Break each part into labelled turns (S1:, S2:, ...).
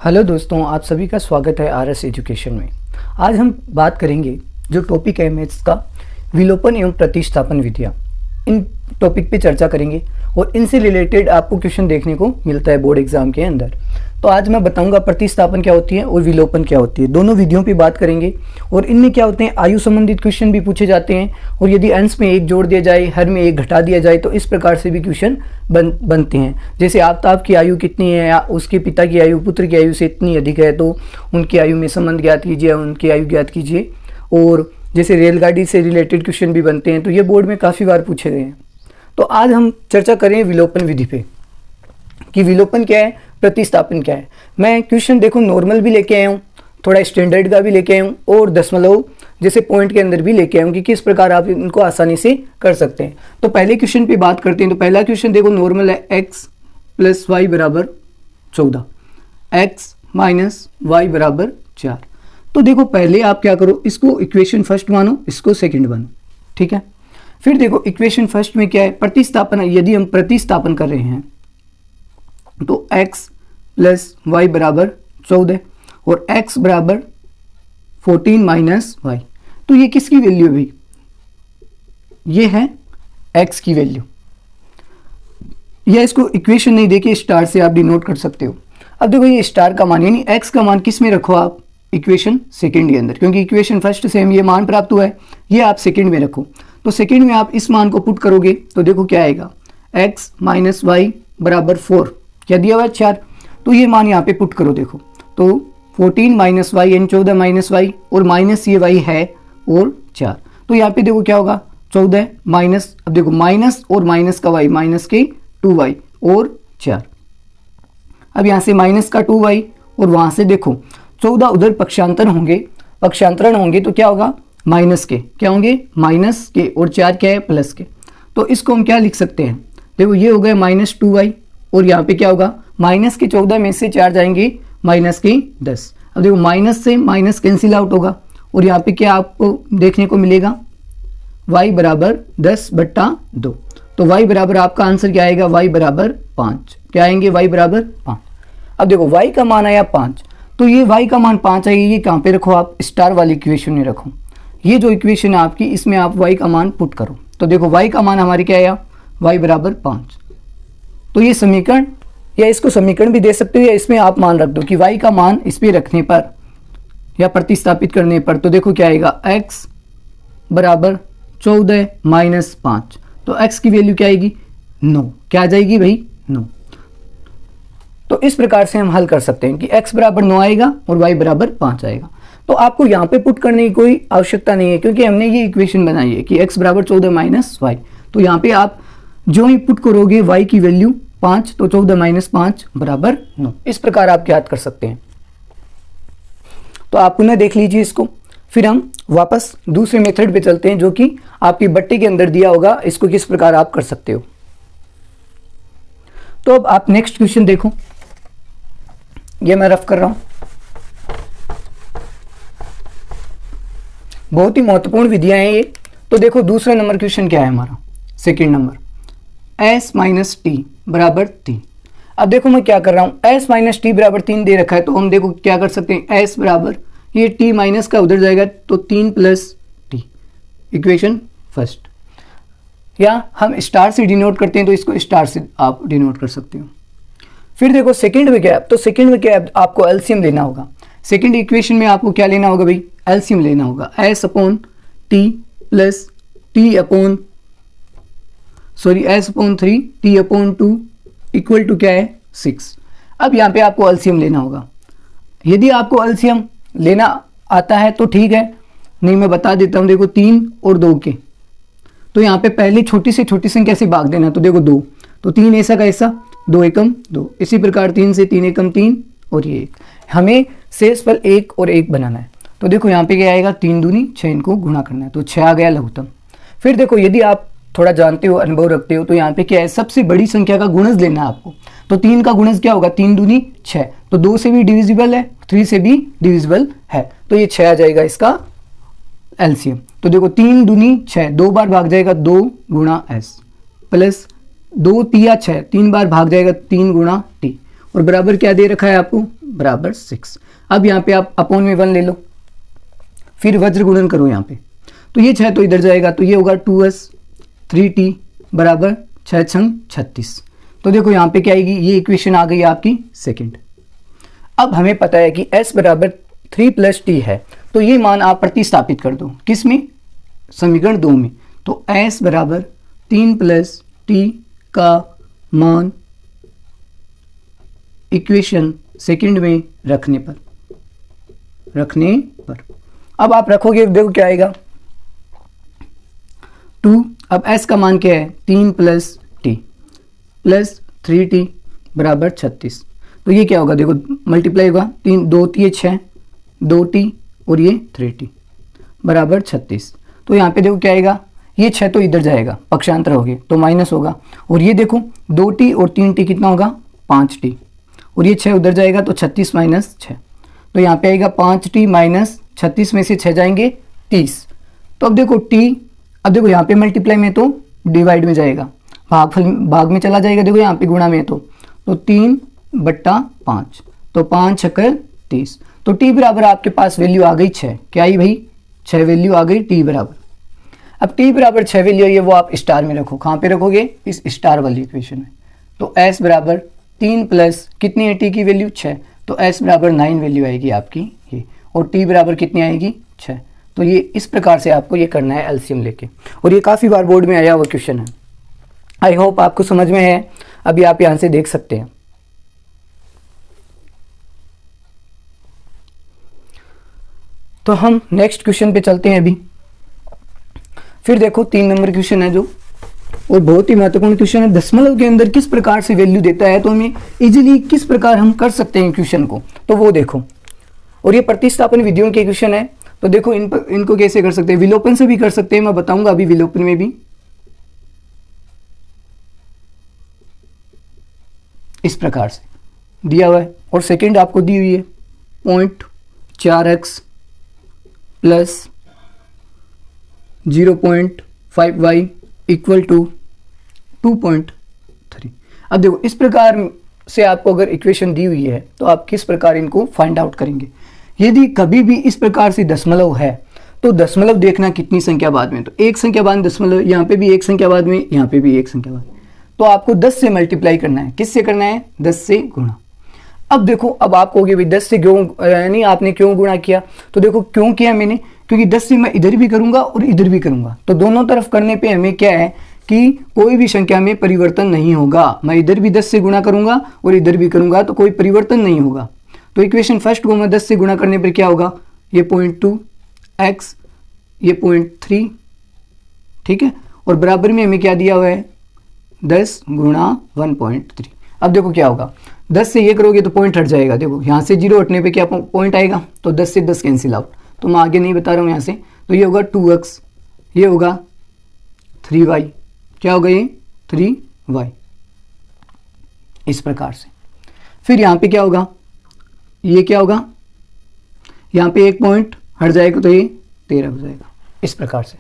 S1: Hello दोस्तों, आप सभी का स्वागत है आरएस एजुकेशन में। आज हम बात करेंगे जो टॉपिक है मैथ्स का, विलोपन एवं प्रतिस्थापन विधियाँ। इन टॉपिक पे चर्चा करेंगे और इनसे रिलेटेड आपको क्वेश्चन देखने को मिलता है बोर्ड एग्जाम के अंदर। तो आज मैं बताऊंगा प्रतिस्थापन क्या होती है और विलोपन क्या होती है, दोनों विधियों पे बात करेंगे। और इनमें क्या होते हैं, आयु संबंधित क्वेश्चन भी पूछे जाते हैं, और यदि अंश में एक जोड़ दिया जाए, हर में एक घटा दिया जाए, तो इस प्रकार से भी क्वेश्चन बनते हैं। जैसे आफ्ताब की आयु कितनी है, या उसके पिता की आयु पुत्र की आयु से इतनी अधिक है, तो उनकी आयु में संबंध ज्ञात कीजिए, उनकी आयु ज्ञात कीजिए। और जैसे रेलगाड़ी से रिलेटेड क्वेश्चन भी बनते हैं, तो ये बोर्ड में काफ़ी बार पूछे गए हैं। तो आज हम चर्चा करें विलोपन विधि पे कि विलोपन क्या है, प्रतिस्थापन क्या है। मैं क्वेश्चन देखो नॉर्मल भी लेके आया हूँ, थोड़ा स्टैंडर्ड का भी लेके आया हूँ, और दशमलव जैसे पॉइंट के अंदर भी लेके आया हूँ कि किस प्रकार आप इनको आसानी से कर सकते हैं। तो पहले क्वेश्चन पे बात करते हैं। तो पहला क्वेश्चन देखो नॉर्मल है, x + y = 14, x - y = 4। तो देखो पहले आप क्या करो, इसको इक्वेशन फर्स्ट मानो, इसको सेकंड मानो, ठीक है। फिर देखो इक्वेशन फर्स्ट में क्या है, प्रतिस्थापन। यदि हम प्रतिस्थापन कर रहे हैं तो x + y = 14 और x = 14 - y। तो ये किसकी वैल्यू है भाई, ये है x की वैल्यू। या इसको इक्वेशन नहीं देके स्टार से आप डिनोट कर सकते हो। अब देखो ये स्टार का मान, यानी x का मान किस में रखो आप, इक्वेशन सेकंड के अंदर, क्योंकि इक्वेशन फर्स्ट से हम ये मान प्राप्त हुआ है, ये आप सेकंड में रखो। तो सेकंड में आप इस मान को पुट करोगे तो देखो क्या आएगा, x - y = 4, क्या दिया हुआ है 4। तो ये मान यहाँ पे पुट करो, देखो तो 14 - y यानी 14 - y, और माइनस ये y है और 4। तो यहाँ पे देखो क्या होगा, 14 माइनस, अब देखो माइनस और माइनस का y, माइनस के 2y और 4। अब यहाँ से माइनस का 2y, और वहाँ से देखो 14 उधर पक्षांतरण होंगे तो क्या होगा, माइनस के, क्या होंगे, माइनस के, और 4 क्या है, प्लस के। तो इसको हम क्या लिख सकते हैं, देखो ये हो गया -2y, और यहाँ पे क्या होगा, माइनस के 14 में से 4 जाएंगे, माइनस के 10। अब देखो माइनस से माइनस कैंसिल आउट होगा, और यहाँ पे क्या आपको देखने को मिलेगा, y = 10/2। तो y बराबर आपका आंसर क्या आएगा, y = 5। क्या आएंगे, y = 5। अब देखो y का मान आया 5, तो ये y का मान 5 आएगी, ये कहाँ पे रखो आप, स्टार वाली इक्वेशन में रखो। ये जो इक्वेशन है आपकी, इसमें आप y का मान पुट करो। तो देखो y का मान हमारे क्या आया, y = 5। तो ये समीकरण, या इसको समीकरण भी दे सकते हो, या इसमें आप मान रख दो कि y का मान इस पे रखने पर या प्रतिस्थापित करने पर, तो देखो क्या आएगा, x = 14 - 5। तो x की वैल्यू क्या आएगी, 9। क्या आ जाएगी भाई, 9। तो इस प्रकार से हम हल कर सकते हैं कि x = 9 आएगा और y = 5 आएगा। तो आपको यहाँ पे पुट करने की कोई आवश्यकता नहीं है, क्योंकि हमने ये इक्वेशन बनाई है कि x = 14 - y। तो यहाँ पे आप जो ही पुट करोगे y की वैल्यू 5, तो 14 - 5 = 9। इस प्रकार आप ज्ञात कर सकते हैं। तो आप पुनः देख लीजिए इसको। फिर हम वापस दूसरे मेथड पे चलते हैं, जो कि आपकी बट्टी के अंदर दिया होगा, इसको किस प्रकार आप कर सकते हो। तो अब आप नेक्स्ट क्वेश्चन देखो, ये मैं रफ कर रहा हूं, बहुत ही महत्वपूर्ण विधियां हैं ये। तो देखो दूसरा नंबर क्वेश्चन क्या है हमारा, सेकंड नंबर, s - t = 3। अब देखो मैं क्या कर रहा हूँ, s - t = 3 दे रखा है, तो हम देखो क्या कर सकते हैं, s बराबर ये t माइनस का उधर जाएगा, तो 3 + t, इक्वेशन फर्स्ट। या हम स्टार से डिनोट करते हैं, तो इसको स्टार से आप डिनोट कर सकते हो। फिर देखो सेकंड में क्या है, तो सेकंड में क्या है, आपको एलसीएम लेना होगा। सेकंड इक्वेशन में आपको क्या लेना होगा भाई, एलसीएम लेना होगा। s/t + s/3 t/2 equal to क्या है, 6। अब यहाँ पे आपको एलसीएम लेना होगा। यदि आपको एलसीएम लेना आता है तो ठीक है, नहीं मैं बता देता हूँ। देखो 3 और 2 के, तो यहाँ पे पहले छोटी से छोटी संख्या से भाग देना। तो देखो 2, तो 3 ऐसा का ऐसा, 2 एकम 2, इसी प्रकार 3 से 3 एकम 3, और ये 1। हमें शेष पर 1 और 1 बनाना है। तो देखो यहाँ पे क्या आएगा, 3 दूनी 6, इनको गुणा करना है, तो 6 आ गया लघुत्तम। फिर देखो यदि आप थोड़ा जानते हो, अनुभव रखते हो, तो यहाँ पे क्या है, सबसे बड़ी संख्या का गुणज लेना है आपको। तो 3 का गुणज क्या होगा, 3 दूनी 6, तो 2 से भी डिविजिबल है, 3 से भी डिविजिबल है, तो ये 6 आ जाएगा इसका एलसीएम। तो देखो 3 दूनी 6, 2 बार भाग जाएगा 2 × s, प्लस 2 × 6, 3 बार भाग जाएगा 3 × t, और बराबर क्या दे रखा है आपको, बराबर 6। अब यहाँ पे आप अपॉन में 1 ले लो, फिर वज्र गुणन करो यहाँ पे, तो ये 6 तो इधर जाएगा, तो ये होगा 2s 3t बराबर 6 छंग 36। तो देखो यहाँ पे क्या आएगी, ये इक्वेशन आ गई आपकी सेकंड। अब हमें पता है कि s बराबर 3 + t है, तो ये मान आप प्रतिस्थापित कर दो, किस में, समीकरण 2 में। तो s बराबर 3 + t का मान इक्वेशन सेकंड में रखने पर अब आप रखोगे, देखो क्या आएगा 2। अब s का मान क्या है, 3 + t + 3t बराबर 36। तो ये क्या होगा, देखो मल्टीप्लाई होगा, 3 2 3 6 2t और ये 3t बराबर 36। तो यहाँ पे देखो क्या आएगा, ये 6 तो इधर जाएगा, पक्षांतर हो गए तो माइनस होगा, और ये देखो 2t और 3t कितना होगा 5t, और ये 6 उधर जाएगा तो 36 - 6। तो यहाँ पे आएगा 5t - 36 में से 6 जाएंगे 30। तो अब देखो t, अब देखो यहाँ पे मल्टीप्लाई में तो डिवाइड में जाएगा, भाग में चला जाएगा, देखो यहाँ पे गुणा में तो 3/5, तो 5 छक्कर 30। तो t बराबर आपके पास वैल्यू आ गई 6। क्या आई भाई, 6 वैल्यू आ गई t बराबर। अब t बराबर 6 वैल्यू है, वो आप स्टार में रखो। कहाँ पे रखोगे, इस स्टार वाली इक्वेशन में। तो s बराबर 3 + कितनी है t की वैल्यू 6, तो s बराबर 9 वैल्यू आएगी आपकी ये, और t बराबर कितनी आएगी 6। तो ये इस प्रकार से आपको ये करना है एलसीएम लेके, और ये काफ़ी बार बोर्ड में आया हुआ क्वेश्चन है। आई होप आपको समझ में है। अभी आप यहाँ से देख सकते हैं। तो हम नेक्स्ट क्वेश्चन पे चलते हैं अभी। फिर देखो 3 नंबर क्वेश्चन है जो, और बहुत ही महत्वपूर्ण क्वेश्चन है, दशमलव के अंदर किस प्रकार से वैल्यू देता है, तो हमें इजीली किस प्रकार हम कर सकते हैं क्वेश्चन को, तो वो देखो। और ये प्रतिस्थापन विधियों के क्वेश्चन है, तो देखो इनको कैसे कर सकते हैं, विलोपन से भी कर सकते हैं, मैं बताऊंगा अभी विलोपन में भी। इस प्रकार से दिया हुआ है, और सेकंड आपको दी हुई है 0.4x + 0.5y = 2.3। अब देखो इस प्रकार से आपको अगर इक्वेशन दी हुई है, तो आप किस प्रकार इनको फाइंड आउट करेंगे। यदि कभी भी इस प्रकार से दशमलव है, तो दशमलव देखना कितनी संख्या बाद में, तो एक संख्या बाद दशमलव, यहाँ पे भी एक संख्या बाद में, यहाँ पे भी एक संख्या बाद, तो आपको 10 से मल्टीप्लाई करना है। किससे करना है, 10 से गुणा। अब देखो, अब आप कहोगे भाई 10 से क्यों, यानी आपने क्यों गुणा किया, तो देखो क्यों किया मैंने, क्योंकि 10 से मैं इधर भी करूंगा और इधर भी करूंगा, तो दोनों तरफ करने पे हमें क्या है कि कोई भी संख्या में परिवर्तन नहीं होगा। मैं इधर भी 10 से गुणा करूंगा और इधर भी करूंगा, तो कोई परिवर्तन नहीं होगा। तो इक्वेशन फर्स्ट को मैं 10 से गुणा करने पर क्या होगा, ये 0.2x, ये 0.3, ठीक है, और बराबर में हमें क्या दिया हुआ है 10 × 1.3। अब देखो क्या होगा, 10 से ये करोगे तो पॉइंट हट जाएगा, देखो यहाँ से 0 हटने पे क्या पॉइंट आएगा, तो 10 से 10 कैंसिल आउट, तो मैं आगे नहीं बता रहा हूँ यहाँ से। तो ये होगा 2x, ये होगा 3y, क्या होगा ये 3y, इस प्रकार से। फिर यहाँ पे क्या होगा, ये क्या होगा, यहाँ पे 1 पॉइंट हट जाएगा, तो ये 13 हो जाएगा, इस प्रकार से।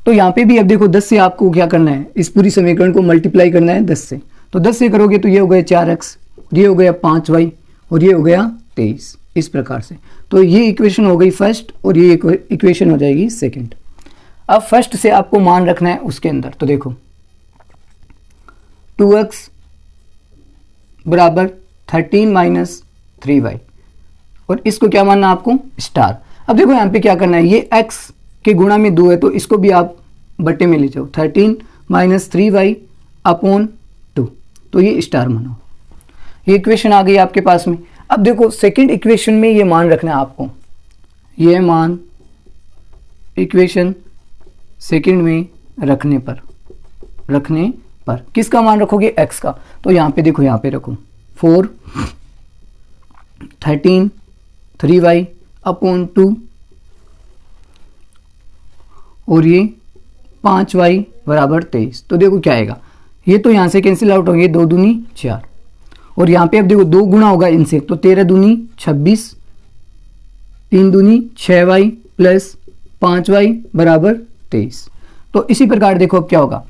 S1: तो यहाँ पे भी अब देखो 10 से आपको क्या करना है, इस पूरी समीकरण को मल्टीप्लाई करना है 10 से। तो 10 से करोगे तो ये हो गया 4x, ये हो गया 5y, और ये हो गया 23, इस प्रकार से। तो ये इक्वेशन हो गई फर्स्ट, और ये इक्वेशन हो जाएगी सेकंड। अब फर्स्ट से आपको मान रखना है उसके अंदर, तो देखो 2x बराबर 13 - 3y, और इसको क्या मानना आपको, स्टार। अब देखो यहाँ पे क्या करना है, ये x के गुणा में 2 है, तो इसको भी आप बट्टे में ले जाओ, 13 - 3y / 2, तो ये स्टार मानो। ये इक्वेशन आ गई आपके पास में। अब देखो सेकंड इक्वेशन में ये मान रखना है आपको, ये मान इक्वेशन सेकंड में रखने पर किसका मान रखोगे, x का। तो यहाँ पे देखो, यहाँ पे रखो 4 13 3y / 2, और ये 5y बराबर 23। तो देखो क्या आएगा, ये तो यहाँ से कैंसिल आउट होंगे, 2 दूनी 4, और यहाँ पे अब देखो 2 गुना होगा इनसे, तो 13 दूनी 26, 3 दूनी 6y + 5y बराबर 23। तो इसी प्रकार देखो अब क्या होगा,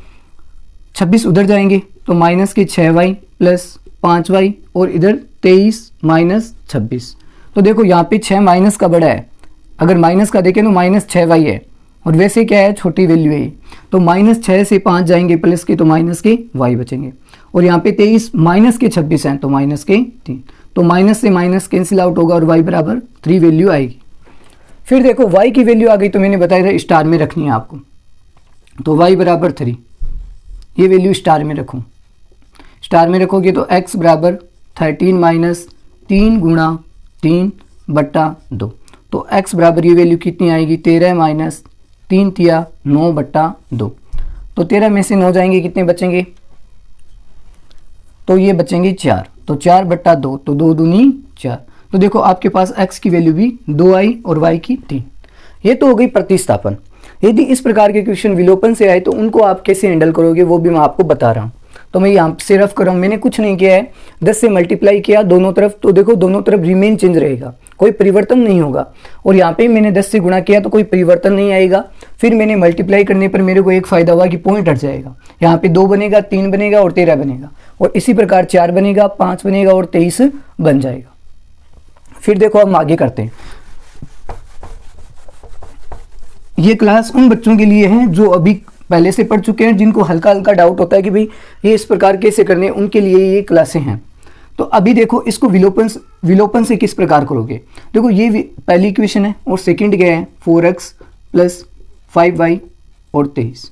S1: 26 उधर जाएंगे तो -6y + 5y, और इधर 23 माइनस 26। तो देखो यहाँ पे 6 माइनस का बड़ा है, अगर माइनस का देखें तो -6y है, और वैसे क्या है छोटी वैल्यू है, तो -6 से 5 जाएंगे प्लस के तो माइनस के y बचेंगे, और यहाँ पे 23 माइनस के 26 हैं तो माइनस के 3, तो माइनस से माइनस कैंसिल आउट होगा और y बराबर 3 वैल्यू आएगी। फिर देखो y की वैल्यू आ गई, तो मैंने बताया था स्टार में रखनी है आपको, तो y बराबर 3, ये वैल्यू स्टार में रखो। स्टार में रखोगे तो x बराबर 13 माइनस 3 गुणा 3 बट्टा 2, तो x बराबर ये वैल्यू कितनी आएगी 13 माइनस 3 तिया 9 बट्टा 2, तो 13 में से 9 जाएंगे, कितने बचेंगे, तो ये बचेंगे 4, तो 4 बट्टा 2, तो 2 दूनी 4। तो देखो आपके पास x की वैल्यू भी 2 आई और y की 3। ये तो हो गई प्रतिस्थापन। यदि इस प्रकार के क्वेश्चन विलोपन से आए तो उनको आप कैसे हैंडल करोगे वो भी मैं आपको बता रहा हूँ। तो मैं यहाँ से रफ कर रहा हूँ, मैंने कुछ नहीं किया है, 10 से मल्टीप्लाई किया दोनों तरफ, तो देखो दोनों तरफ रिमेन चेंज रहेगा, कोई परिवर्तन नहीं होगा। और यहाँ पे मैंने 10 से गुणा किया तो कोई परिवर्तन नहीं आएगा। फिर मैंने मल्टीप्लाई करने पर मेरे को एक फ़ायदा हुआ कि पॉइंट हट जाएगा, यहाँ पे 2 बनेगा, 3 बनेगा और 13 बनेगा, और इसी प्रकार 4 बनेगा, 5 बनेगा और 23 बन जाएगा। फिर देखो हम आगे करते हैं। ये क्लास उन बच्चों के लिए है जो अभी पहले से पढ़ चुके हैं, जिनको हल्का हल्का डाउट होता है कि भाई ये इस प्रकार कैसे करने हैं, उनके लिए ये क्लासें हैं। तो अभी देखो इसको विलोपन से किस प्रकार करोगे। देखो ये पहली इक्वेशन है और सेकंड क्या है 4x प्लस 5y और 23।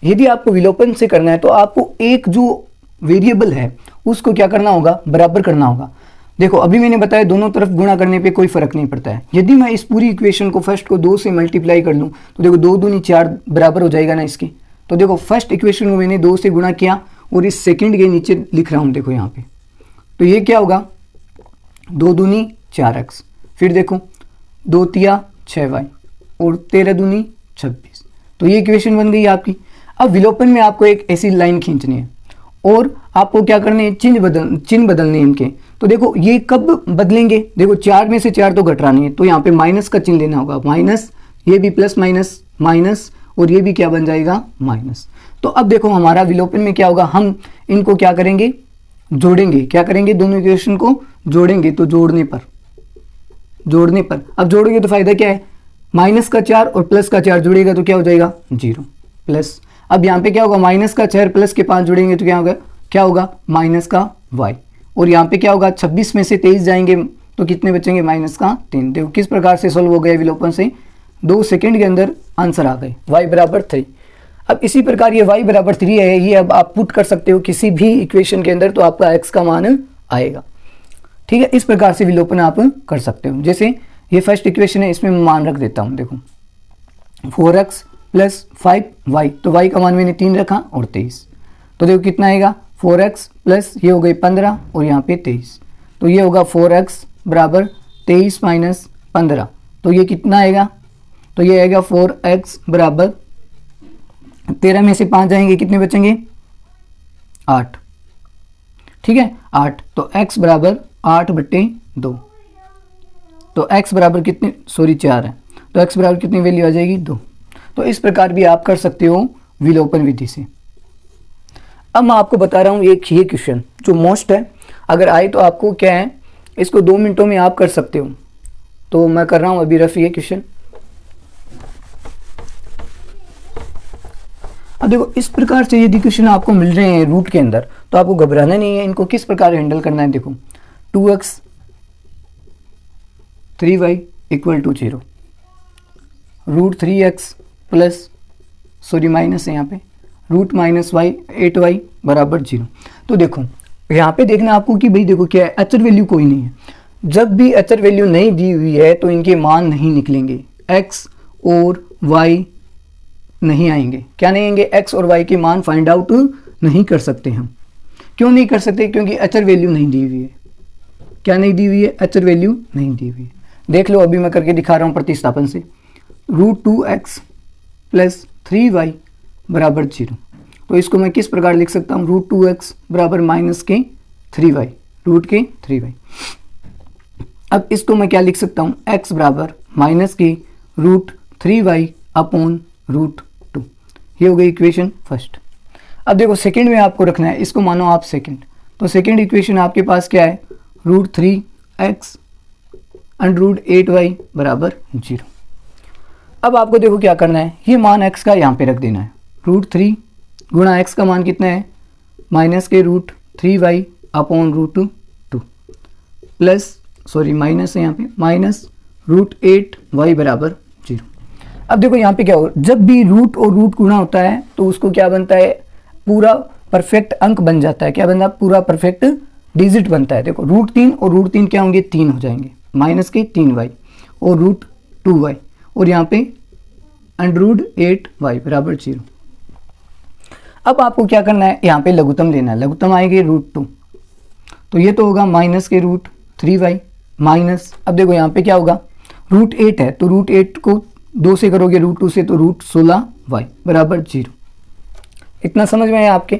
S1: यदि आपको विलोपन से करना है तो आपको एक जो वेरिएबल है उसको क्या करना होगा, बराबर करना होगा। देखो अभी मैंने बताया दोनों तरफ गुणा करने पे कोई फर्क नहीं पड़ता है। यदि मैं इस पूरी इक्वेशन को फर्स्ट को 2 से मल्टीप्लाई कर लूँ तो देखो 2 दूनी 4 बराबर हो जाएगा ना इसकी। तो देखो फर्स्ट इक्वेशन को मैंने 2 से गुणा किया और इस सेकंड के नीचे लिख रहा हूँ, देखो यहाँ पे, तो ये क्या होगा 2 दूनी 4x, फिर देखो 2 तिया 6y और 13 दूनी 26। तो ये इक्वेशन बन गई आपकी। अब विलोपन में आपको एक ऐसी लाइन खींचनी है और आपको क्या करने हैं, चिन्ह बदलने हैं इनके। तो देखो ये कब बदलेंगे, देखो 4 में से 4 तो घट रहा नहीं है, तो यहाँ पे माइनस का चिन्ह लेना होगा, माइनस, ये भी प्लस माइनस माइनस और ये भी क्या बन जाएगा माइनस। तो अब देखो हमारा विलोपन में क्या होगा, हम इनको क्या करेंगे, जोड़ेंगे। क्या करेंगे, दोनों इक्वेशन को जोड़ेंगे। तो जोड़ने पर अब जोड़ोगे तो फायदा क्या है, माइनस का 4 और प्लस का 4 जुड़ेगा तो क्या हो जाएगा 0 प्लस। अब यहाँ पे क्या होगा, माइनस का 4 प्लस के 5 जुड़ेंगे तो क्या होगा माइनस का y, और यहाँ पे क्या होगा 26 में से 23 जाएंगे तो कितने बचेंगे माइनस का 3। देखो किस प्रकार से सोल्व हो गया विलोपन से, 2 सेकंड के अंदर आंसर आ गए, y बराबर 3। अब इसी प्रकार ये y बराबर 3 है, ये अब आप पुट कर सकते हो किसी भी इक्वेशन के अंदर, तो आपका x का मान आएगा। ठीक है, इस प्रकार से विलोपन आप कर सकते हो। जैसे ये फर्स्ट इक्वेशन है, इसमें मान रख देता हूँ, देखो 4x प्लस 5y, तो y का मान मैंने 3 रखा और 23, तो देखो कितना आएगा 4x प्लस ये हो गई 15 और यहाँ पे 23, तो ये होगा 4x बराबर 23 माइनस 15, तो ये कितना आएगा, तो ये आएगा 4x बराबर 13 में से 5 जाएंगे कितने बचेंगे 8। ठीक है 8, तो x बराबर 8/2, तो x बराबर कितने 4 है, तो x बराबर कितनी वैल्यू आ जाएगी 2। तो इस प्रकार भी आप कर सकते हो विलोपन विधि से। अब मैं आपको बता रहा हूँ एक ये क्वेश्चन जो मोस्ट है, अगर आए तो आपको क्या है, इसको 2 मिनटों में आप कर सकते हो। तो मैं कर रहा हूँ अभी रफ ये क्वेश्चन। अब देखो इस प्रकार से यदि क्वेश्चन आपको मिल रहे हैं रूट के अंदर तो आपको घबराना नहीं है, इनको किस प्रकार हैंडल करना है। देखो 2x 3y = 0, root 3x plus minus है यहाँ पे रूट माइनस y 8y बराबर 0। तो देखो यहाँ पे देखना आपको कि भाई देखो क्या है, अचर वैल्यू कोई नहीं है। जब भी अचर वैल्यू नहीं दी हुई है तो इनके मान नहीं निकलेंगे, x और y नहीं आएंगे। क्या नहीं आएंगे, x और y के मान फाइंड आउट नहीं कर सकते हम। क्यों नहीं कर सकते, क्योंकि अचर वैल्यू नहीं दी हुई है। क्या नहीं दी हुई है, अचर वैल्यू नहीं दी हुई है। देख लो अभी मैं करके दिखा रहा हूँ प्रतिस्थापन से, रूट 2x प्लस 3y बराबर 0। तो इसको मैं किस प्रकार लिख सकता हूँ, रूट 2x बराबर माइनस के 3y, रूट के 3y। अब इसको मैं क्या लिख सकता हूँ, x बराबर माइनस के रूट 3y अपॉन रूट 2। ये हो गई इक्वेशन फर्स्ट। अब देखो सेकंड में आपको रखना है, इसको मानो आप सेकंड, तो सेकंड इक्वेशन आपके पास क्या है, √3x √8y बराबर 0। अब आपको देखो क्या करना है, ये मान x का यहाँ पे रख देना है। √3 गुणा x का मान कितना है, माइनस के √3y अपॉन √2 प्लस माइनस है यहाँ पे, माइनस √8y बराबर 0। अब देखो यहाँ पे क्या होगा, जब भी रूट और रूट गुणा होता है तो उसको क्या बनता है, पूरा परफेक्ट अंक बन जाता है। क्या बनता है, पूरा परफेक्ट डिजिट बनता है। देखो √3 और √3 क्या होंगे, 3 हो जाएंगे, माइनस के 3y और √2y और यहाँ पे √8y बराबर 0। अब आपको क्या करना है, यहाँ पे लघुत्तम लेना है। लघुत्तम आएंगे √2, तो ये तो होगा माइनस के √3y माइनस, अब देखो यहाँ पे क्या होगा, √8 है तो √8 को 2 से करोगे, √2 से तो √16y बराबर 0। इतना समझ में आया आपके।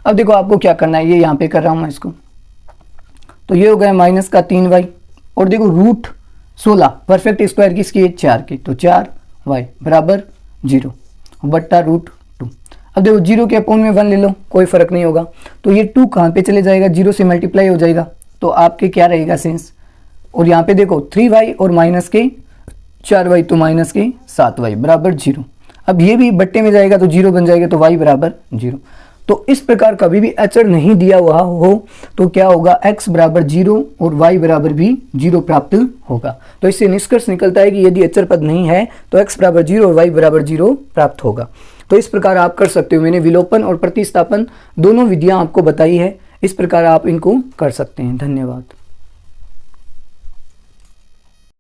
S1: अब देखो आपको क्या करना है, ये यहाँ पे कर रहा हूँ मैं इसको, तो ये हो गया माइनस का 3y और देखो √16 परफेक्ट स्क्वायर किसकी है, 4 की, तो 4y बराबर 0 बट्टा √2। अब देखो 0 के अपोन में 1 ले लो, कोई फर्क नहीं होगा, तो ये 2 कहाँ पे चले जाएगा, 0 से मल्टीप्लाई हो जाएगा, तो आपके क्या रहेगा सेंस। और यहाँ पे देखो 3y और माइनस के 4y तो माइनस के 7y बराबर 0। अब ये भी बट्टे में जाएगा तो 0 बन जाएगा, तो y बराबर 0। तो इस प्रकार कभी भी अचर नहीं दिया हुआ हो तो क्या होगा, x बराबर 0 और y बराबर भी 0 प्राप्त होगा। तो इससे निष्कर्ष निकलता है कि यदि अचर पद नहीं है तो x बराबर 0 और y बराबर 0 प्राप्त होगा। तो इस प्रकार आप कर सकते हो। मैंने विलोपन और प्रतिस्थापन दोनों विधियां आपको बताई है, इस प्रकार आप इनको कर सकते हैं। धन्यवाद।